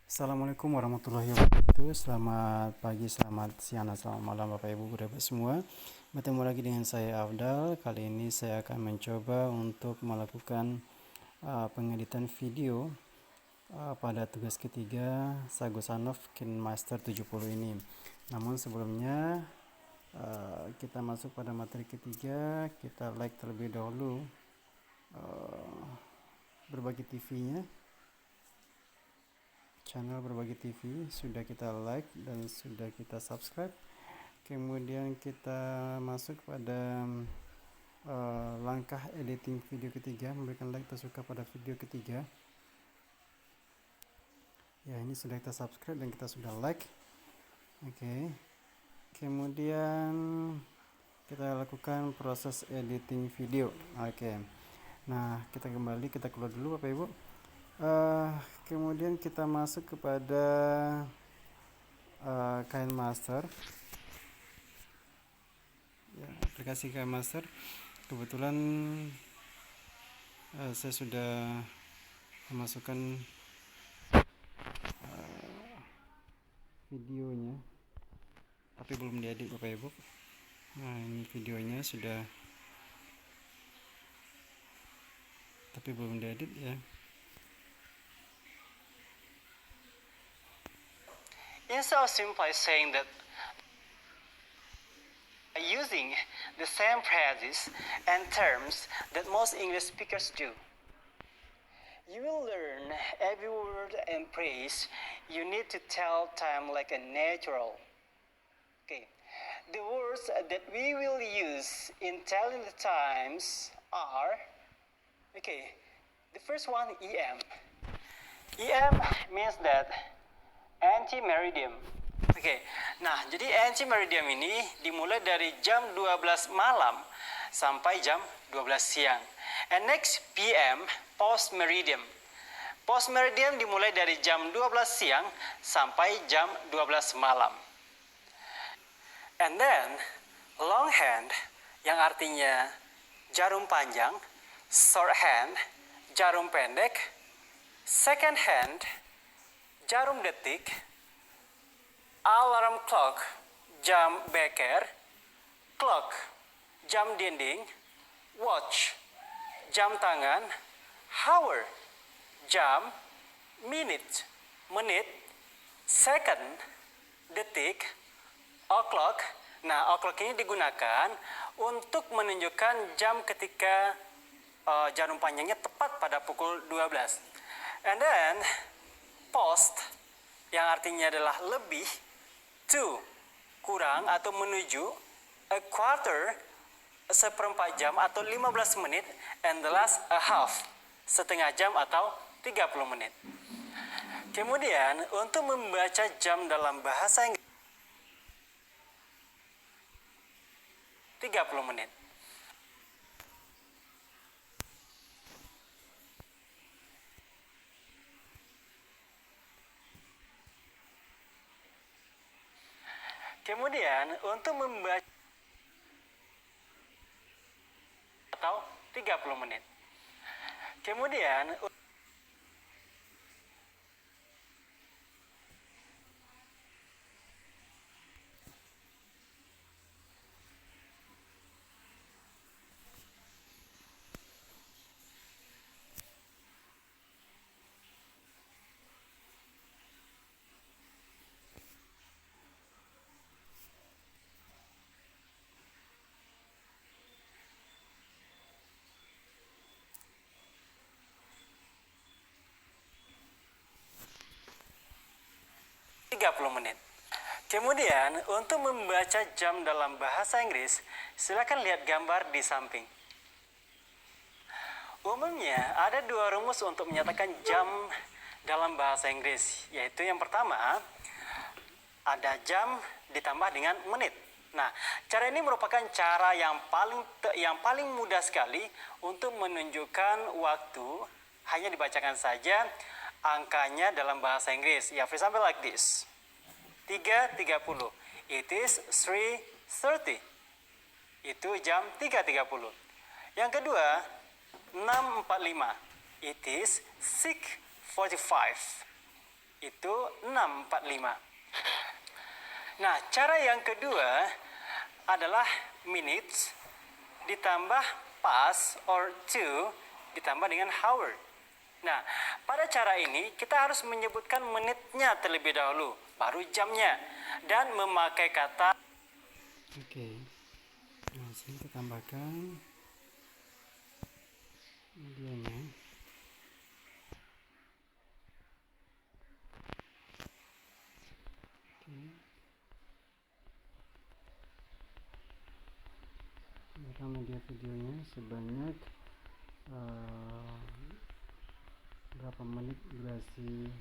Assalamualaikum warahmatullahi wabarakatuh. Selamat pagi, selamat siang, dan selamat malam Bapak Ibu Guru semua. Bertemu lagi dengan saya Afdal. Kali ini saya akan mencoba untuk melakukan pengeditan video pada tugas ketiga Sagosanov KineMaster 70 ini. Namun sebelumnya kita masuk pada materi ketiga, kita like terlebih dahulu berbagi TV-nya. Channel Berbagi TV sudah kita like dan sudah kita subscribe. Kemudian kita masuk pada langkah editing video ketiga, memberikan like atau suka pada video ketiga. Ya, ini sudah kita subscribe dan kita sudah like. Oke. Kemudian kita lakukan proses editing video. Oke. Nah, kita kembali, kita keluar dulu Bapak Ibu. Kemudian kita masuk kepada KineMaster, ya, aplikasi KineMaster. Kebetulan saya sudah memasukkan videonya, tapi belum diedit Bapak Ibu. Nah, ini videonya sudah, tapi belum diedit ya. Instead of simply saying that using the same phrases and terms that most English speakers do, you will learn every word and phrase. You need to tell time like a natural. Okay, the words that we will use in telling the times are, okay, the first one, EM. EM means that anti-meridium. Oke, nah jadi anti-meridium ini dimulai dari jam 12 malam sampai jam 12 siang. And next, PM, post-meridium. Post-meridium dimulai dari jam 12 siang sampai jam 12 malam. And then, long hand, yang artinya jarum panjang, short hand, jarum pendek, second hand, jarum detik, alarm clock, jam beker, clock, jam dinding, watch, jam tangan, hour, jam, minute, menit, second, detik, o'clock. Nah, o'clock ini digunakan untuk menunjukkan jam ketika jarum panjangnya tepat pada pukul 12. And then, post, yang artinya adalah lebih, to, kurang atau menuju, a quarter, seperempat jam atau 15 menit, and the last, a half, setengah jam atau 30 menit. Kemudian, untuk membaca jam dalam bahasa Inggris, 30 menit. Kemudian untuk membaca atau 30 menit. Kemudian menit. Kemudian untuk membaca jam dalam bahasa Inggris, silakan lihat gambar di samping. Umumnya ada dua rumus untuk menyatakan jam dalam bahasa Inggris, yaitu yang pertama ada jam ditambah dengan menit. Nah, cara ini merupakan cara yang paling mudah sekali untuk menunjukkan waktu, hanya dibacakan saja angkanya dalam bahasa Inggris. Ya, for example like this. 3.30. It is 3:30. Itu jam 3.30. Yang kedua, 6.45. It is 6:45. itu 6:45. Nah, cara yang kedua adalah minutes ditambah past or to ditambah dengan hour. Nah, pada cara ini kita harus menyebutkan menitnya terlebih dahulu, baru jamnya, dan memakai kata. Oke. Nah, sini kita tambahkan medianya. Oke. Tambahkan media videonya sebanyak berapa menit durasi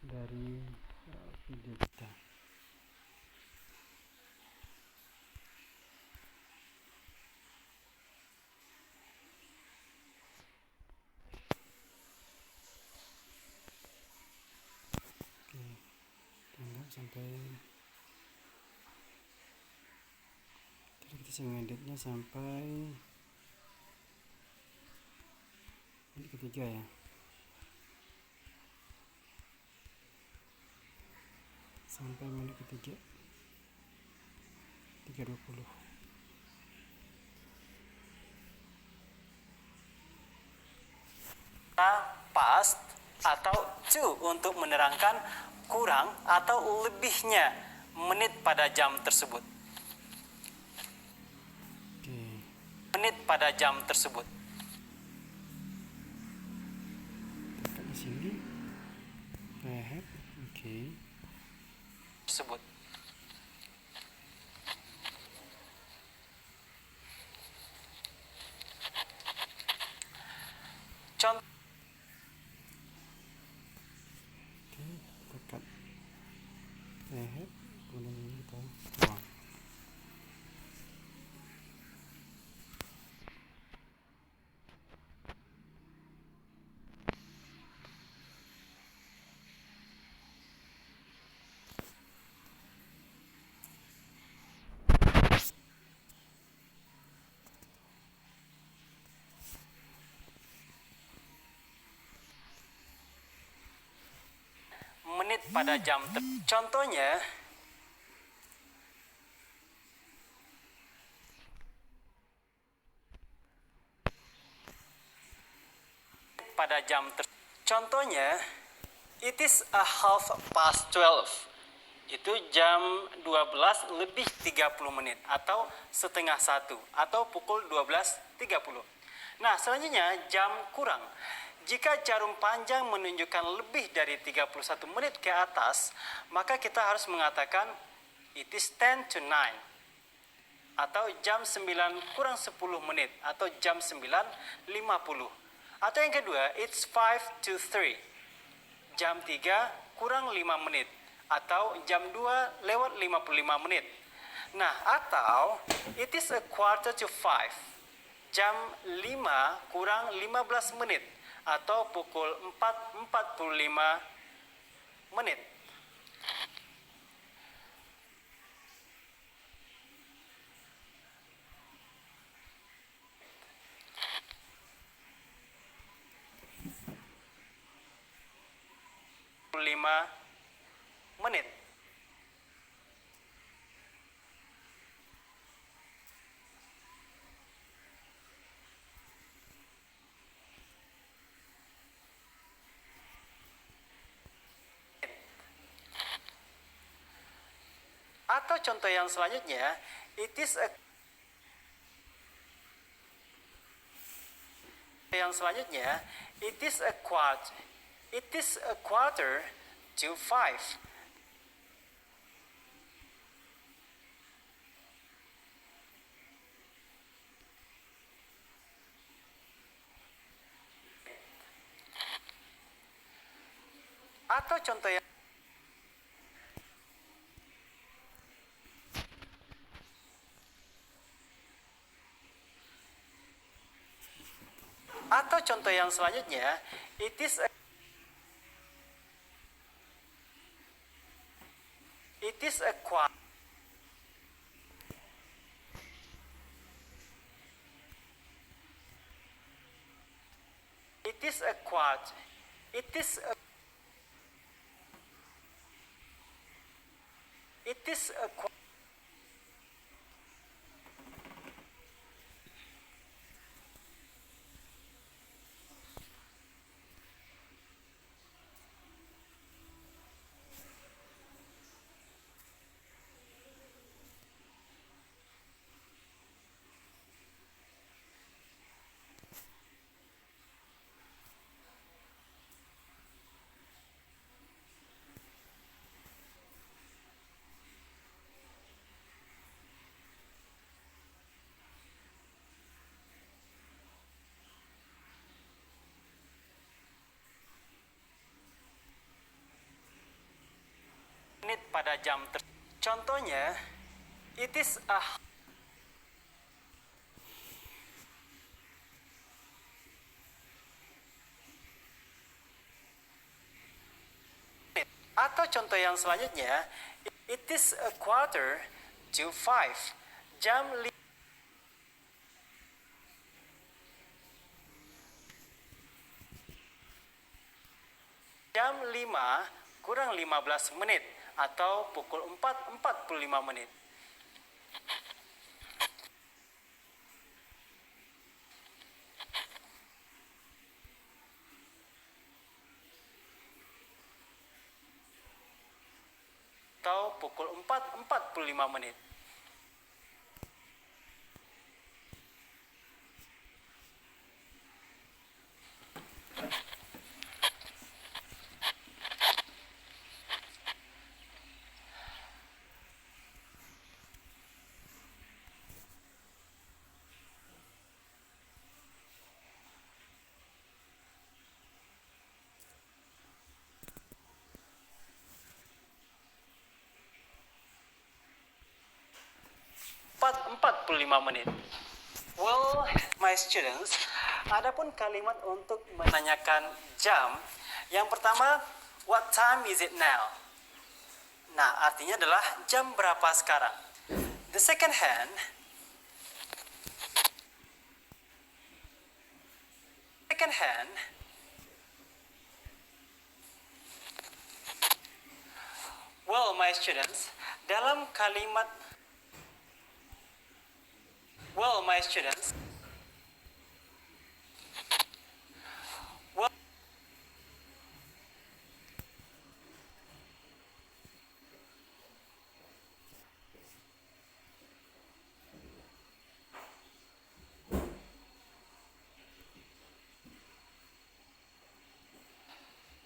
dari video kita. Oke, tunggu sampai kita ngeditnya sampai menit ketiga ya. Sampai menit ketiga 3:20. Past atau to untuk menerangkan kurang atau lebihnya menit pada jam tersebut. Oke. Menit pada jam tersebut. Tekan di sini. Ahead. Oke. Tersebut. Contoh. Oke, tekan ahead, kemudian kita buang. Menit pada jam. Contohnya, pada jam contohnya, it is a 12:30. Itu jam 12 lebih 30 menit atau setengah 1 atau pukul 12:30. Nah, selanjutnya jam kurang. Jika jarum panjang menunjukkan lebih dari 31 menit ke atas, maka kita harus mengatakan it is 10 to 9 atau jam 9 kurang 10 menit atau jam 9:50. Atau yang kedua, it's 5 to 3. Jam 3 kurang 5 menit atau jam 2:55 menit. Nah, atau it is a quarter to 5. Jam 5 kurang 15 menit atau pukul 4:45 menit. Menit. Atau contoh yang selanjutnya, it is a quarter to 5. Atau contoh yang selanjutnya, it is a quarter. It is a quarter. It is a It is a menit pada jam contohnya, it is a atau contoh yang selanjutnya, it is a quarter to 5. Jam 5 kurang 15 menit atau pukul 4.45 menit. Atau pukul 4.45 menit. Empat puluh lima menit. Well, my students, adapun kalimat untuk menanyakan jam, yang pertama, what time is it now? Nah, artinya adalah jam berapa sekarang. The second hand, well, my students, dalam kalimat well, my students,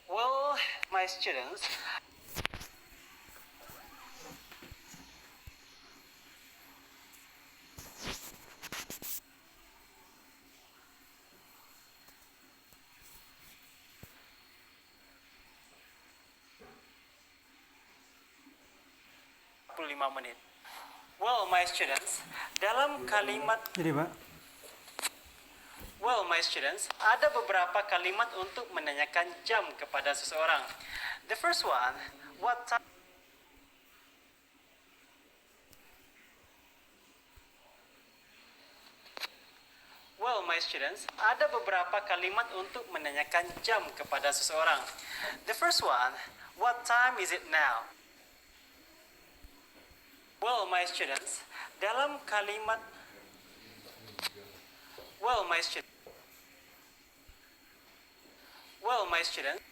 well, my students, menit. Well, my students, dalam kalimat Jadi Pak, well, my students, ada beberapa kalimat untuk menanyakan jam kepada seseorang. The first one, what time? Well, my students, ada beberapa kalimat untuk menanyakan jam kepada seseorang. The first one, what time is it now? Well, my students, dalam kalimat well, my students, well, my students,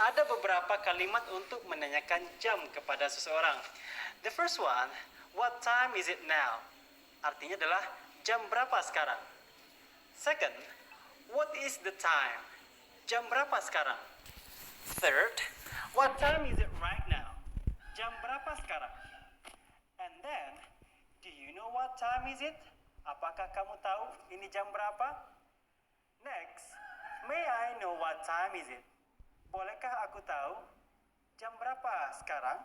ada beberapa kalimat untuk menanyakan jam kepada seseorang. The first one, what time is it now? Artinya adalah jam berapa sekarang. Second, what is the time? Jam berapa sekarang? Third, what time is it right now? Jam berapa sekarang? And then, do you know what time is it? Apakah kamu tahu ini jam berapa? Next, may I know what time is it? Bolehkah aku tahu jam berapa sekarang?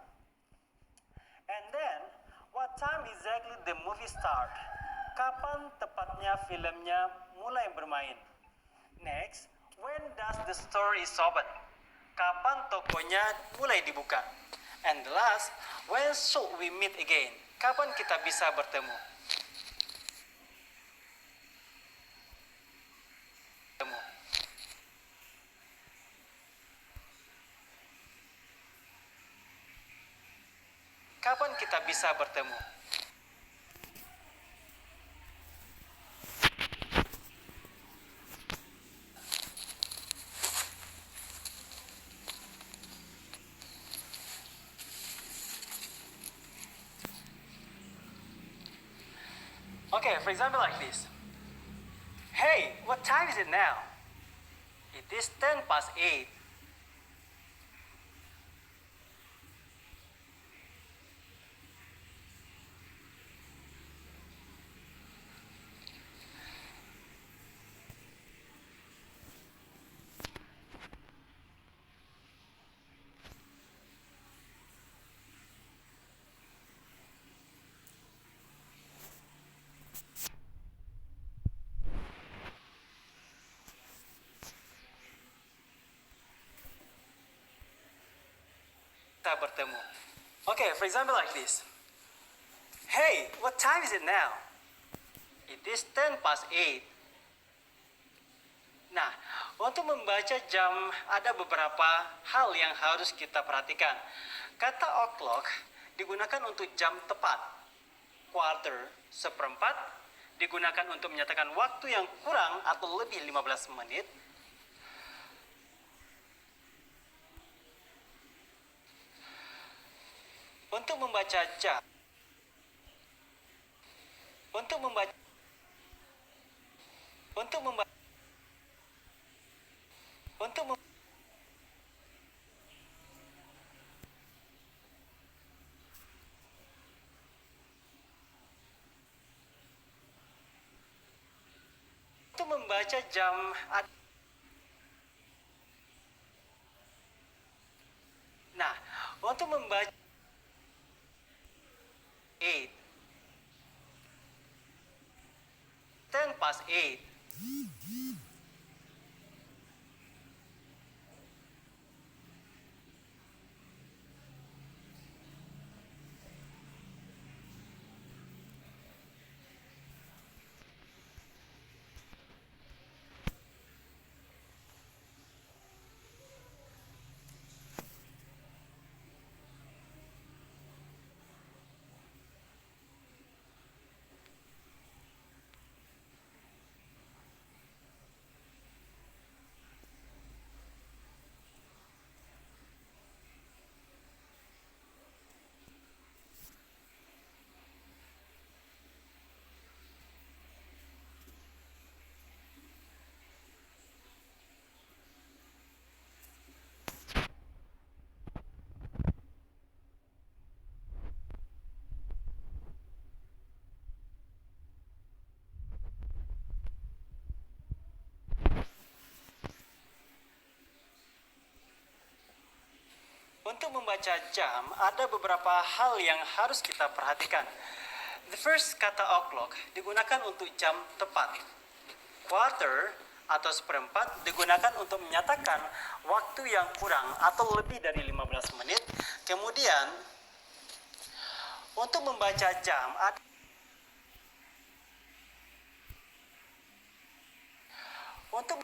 And then, what time exactly the movie start? Kapan tepatnya filmnya mulai bermain? Next, when does the store is open? Kapan tokonya mulai dibuka? And the last, when should we meet again? Kapan kita bisa bertemu? Kapan kita bisa bertemu? Okay, for example like this. Hey, what time is it now? It is 10 past 8. Kita bertemu. Okay, for example like this. Hey, what time is it now? It is 10 past 8. Nah, untuk membaca jam ada beberapa hal yang harus kita perhatikan. Kata o'clock digunakan untuk jam tepat. Quarter, seperempat, digunakan untuk menyatakan waktu yang kurang atau lebih 15 menit. Untuk membaca jam, untuk membaca untuk membaca untuk mem- untuk membaca jam nah, untuk membaca 8 10 past 8. Untuk membaca jam, ada beberapa hal yang harus kita perhatikan. The first, kata o'clock digunakan untuk jam tepat. Quarter atau seperempat digunakan untuk menyatakan waktu yang kurang atau lebih dari 15 menit. Kemudian, untuk membaca jam, untuk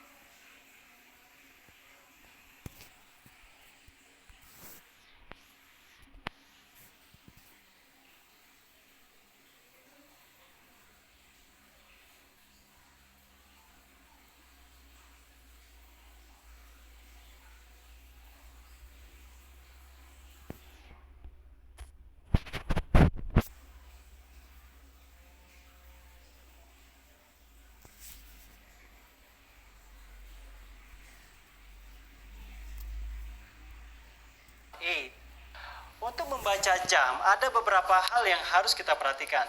Untuk membaca jam, ada beberapa hal yang harus kita perhatikan.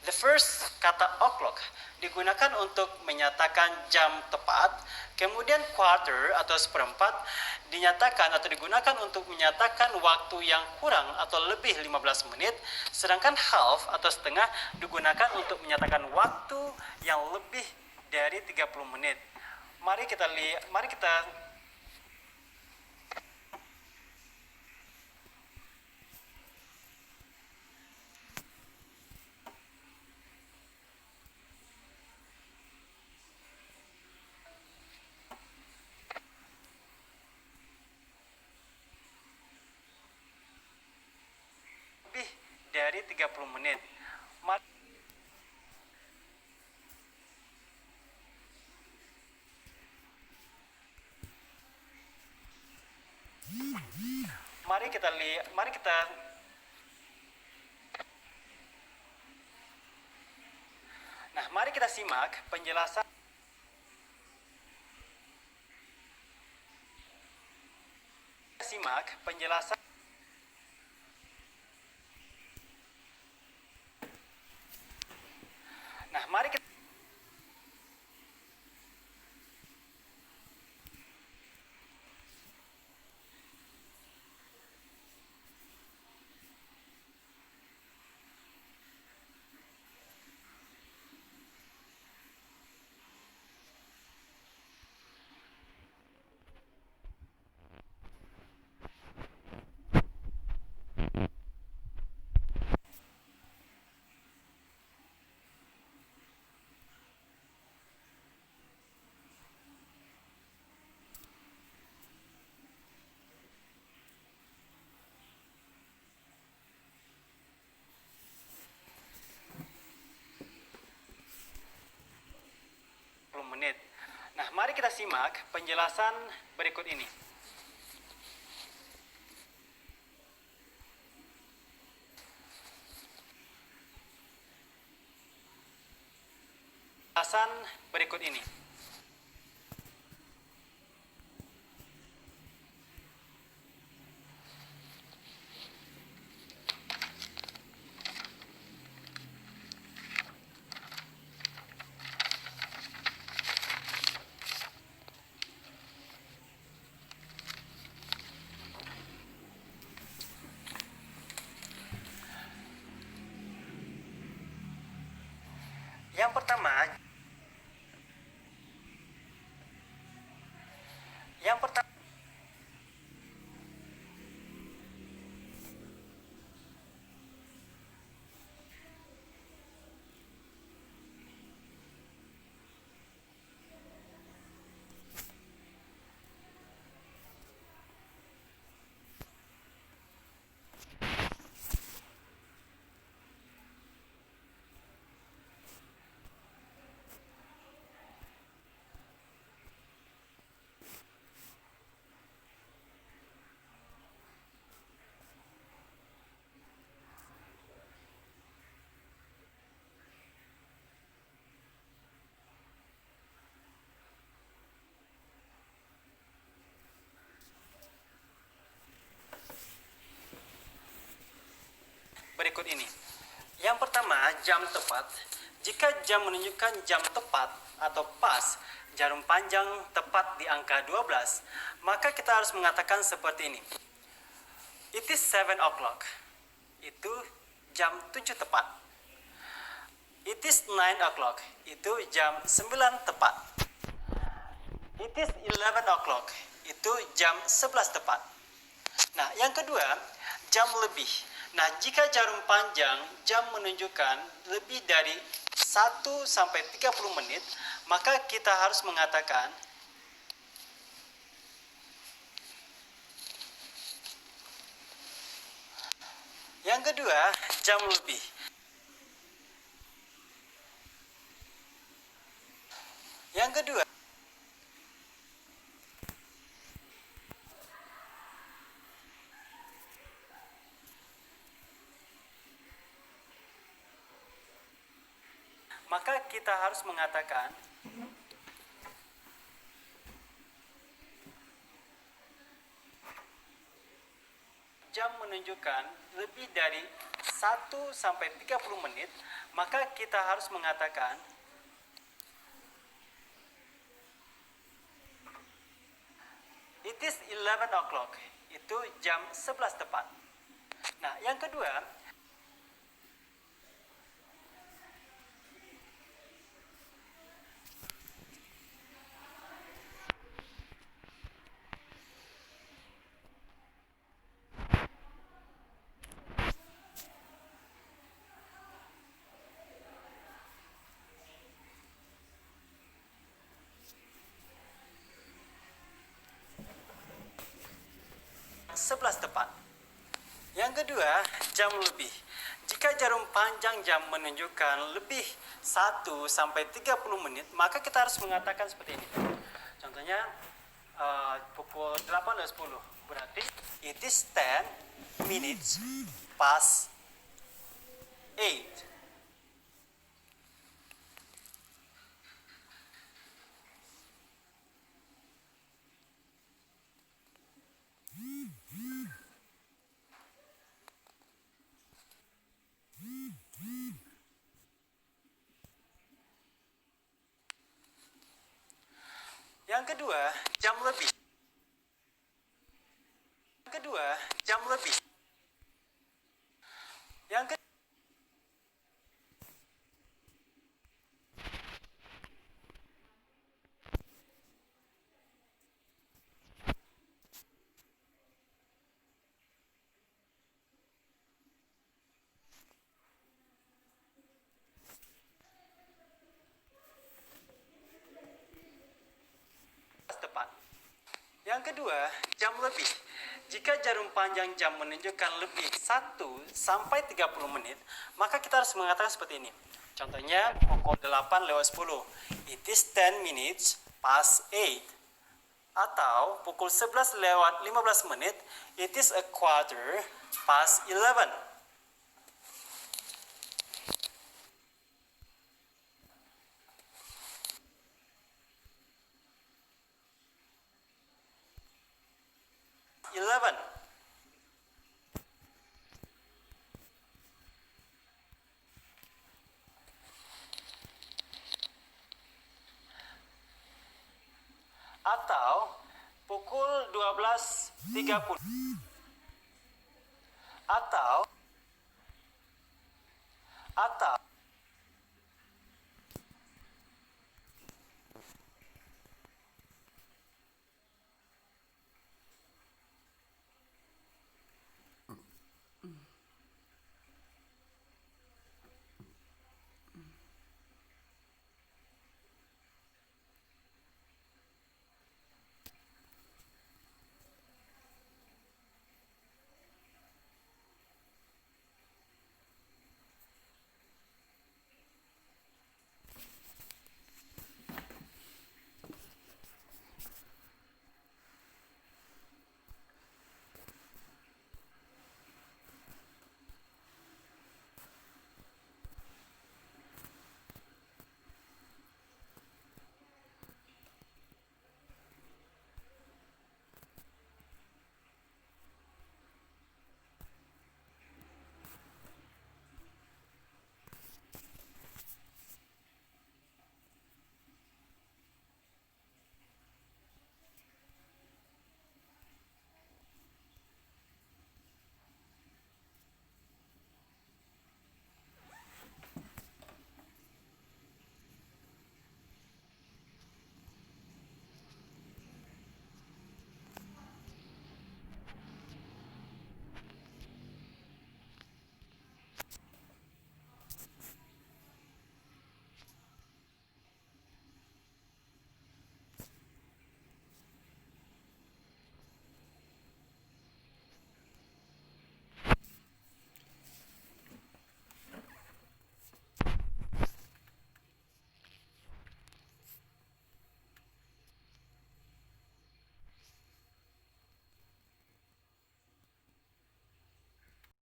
The first, kata o'clock digunakan untuk menyatakan jam tepat. Kemudian quarter atau seperempat dinyatakan atau digunakan untuk menyatakan waktu yang kurang atau lebih 15 menit. Sedangkan half atau setengah digunakan untuk menyatakan waktu yang lebih dari 30 menit. Mari kita dari 30 menit. Mari kita lihat, mari kita simak penjelasan mari kita 10 menit. Mari kita simak penjelasan berikut ini. Penjelasan berikut ini. Yang pertama, berikut ini. Yang pertama, jam tepat. Jika jam menunjukkan jam tepat atau pas, jarum panjang tepat di angka 12, maka kita harus mengatakan seperti ini. It is 7 o'clock. Itu jam 7 tepat. It is 9 o'clock. Itu jam 9 tepat. It is 11 o'clock. Itu jam 11 tepat. Yang kedua, jam lebih. Jika jarum panjang jam menunjukkan lebih dari 1 sampai 30 menit, maka kita harus mengatakan yang kedua, jam lebih. Yang kedua, maka kita harus mengatakan jam menunjukkan lebih dari 1 sampai 30 menit, maka kita harus mengatakan it is 11 o'clock. Itu jam 11 tepat. Yang kedua, sebelas tepat. Yang kedua, jam lebih. Jika jarum panjang jam menunjukkan lebih 1 sampai 30 menit, maka kita harus mengatakan seperti ini. Contohnya pukul 8 dan 10. Berarti it is 10 minutes past 8. Yang kedua, jam lebih. Yang kedua, jam lebih. Yang kedua, tepat. Yang kedua, jam lebih. Jika jarum panjang jam menunjukkan lebih 1 sampai 30 menit, maka kita harus mengatakan seperti ini. Contohnya pukul 8 lewat 10. It is 10 minutes past 8. Atau pukul 11 lewat 15 menit. It is a quarter past 11. Atau pukul 12.30 atau